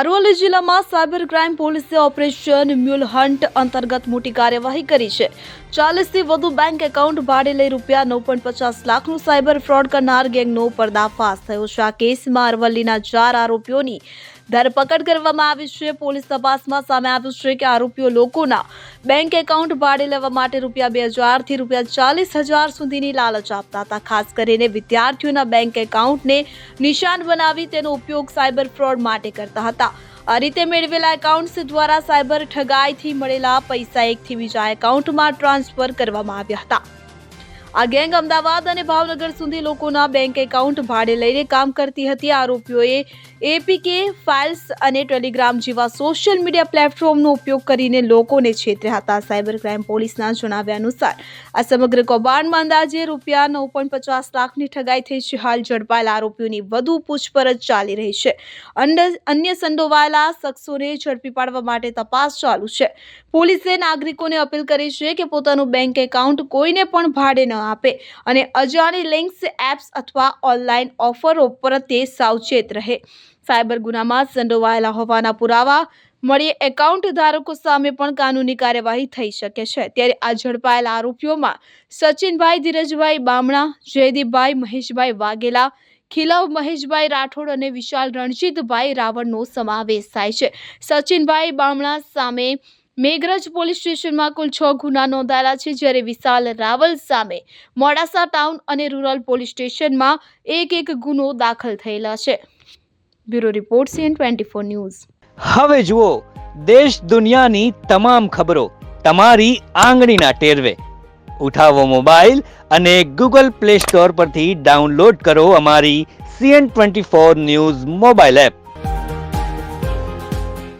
અરવલ્લી જિલ્લામાં cyber crime પોલીસે operation mule hunt અંતર્ગત મોટી કાર્યવાહી કરી છે। 40થી વધુ બેંક એકાઉન્ટ ભાડે લઈ રૂપિયા 9.50 લાખનું સાયબર ફ્રોડ કરનાર ગેંગનો પર્દાફાશ થયો છે। આ કેસમાં અરવલ્લીના 4 આરોપીઓની ધરપકડ કરવામાં આવી છે। પોલીસ તપાસમાં સામે આવ્યું છે કે આરોપીઓ લોકોના બેંક એકાઉન્ટ ભાડે લેવા માટે રૂપિયા 2000 થી રૂપિયા 40,000 સુધીની લાલચ આપતા હતા। ખાસ કરીને વિદ્યાર્થીઓના બેંક એકાઉન્ટને નિશાન બનાવી તેનો ઉપયોગ સાયબર ફ્રોડ માટે કરતા હતા। આ રીતે મેળવેલા એકાઉન્ટ્સ દ્વારા સાયબર ઠગાઈથી મળેલા પૈસા એકથી બીજા એકાઉન્ટમાં ટ્રાન્સફર કરવામાં આવ્યા હતા। આ ગેંગ અમદાવાદ અને ભાવનગર સુધી લોકોના બેંક એકાઉન્ટ ભાડે લઈને કામ કરતી હતી। આરોપીઓએ એપીકે ફાઇલ્સ અને ટેલિગ્રામ જેવા સોશિયલ મીડિયા પ્લેટફોર્મનો ઉપયોગ કરીને લોકોને છેતર્યા હતા। સાયબર ક્રાઇમ પોલીસના જણાવ્યા અનુસાર આ સમગ્ર કૌભાંડમાં અંદાજે રૂપિયા 9.50 લાખની ઠગાઈ થઈ છે। હાલ ઝડપાયેલા આરોપીઓની વધુ પૂછપરછ ચાલી રહી છે। અન્ય સંડોવાયેલા શખ્સોને ઝડપી પાડવા માટે તપાસ ચાલુ છે। પોલીસે નાગરિકોને અપીલ કરી છે કે પોતાનું બેંક એકાઉન્ટ કોઈને પણ ભાડે ન આપે અને અજાણી લિંક્સ, એપ્સ અથવા ઓનલાઈન ઓફરો પ્રત્યે સાવચેત રહે। સાયબર ગુનામાં સંડોવાયેલા હોવાના પુરાવા મળીએ એકાઉન્ટ ધારકો સામે પણ કાનૂની કાર્યવાહી થઈ શકે છે। ત્યારે આ ઝડપાયેલા આરોપીઓમાં સચિનભાઈ ધીરજભાઈ બામણા, જયદીપભાઈ મહેશભાઈ વાઘેલા, ખીલવ મહેશભાઈ રાઠોડ અને વિશાલ રણજીતભાઈ રાવળનો સમાવેશ થાય છે। સચિનભાઈ બામણા સામે મેઘરજ પોલીસ સ્ટેશનમાં કુલ 6 ગુના નોંધાયેલા છે, જ્યારે વિશાલ રાવલ સામે મોડાસા ટાઉન અને રૂરલ પોલીસ સ્ટેશનમાં એક ગુનો દાખલ થયેલા છે। Bureau report CN24 news. હવે જુઓ દેશ દુનિયાની તમામ ખબરો તમારી આંગળીના ટેરવે। ઉઠાવો મોબાઈલ અને Google Play Store પરથી ડાઉનલોડ કરો અમારી CN24 ન્યૂઝ મોબાઈલ એપ।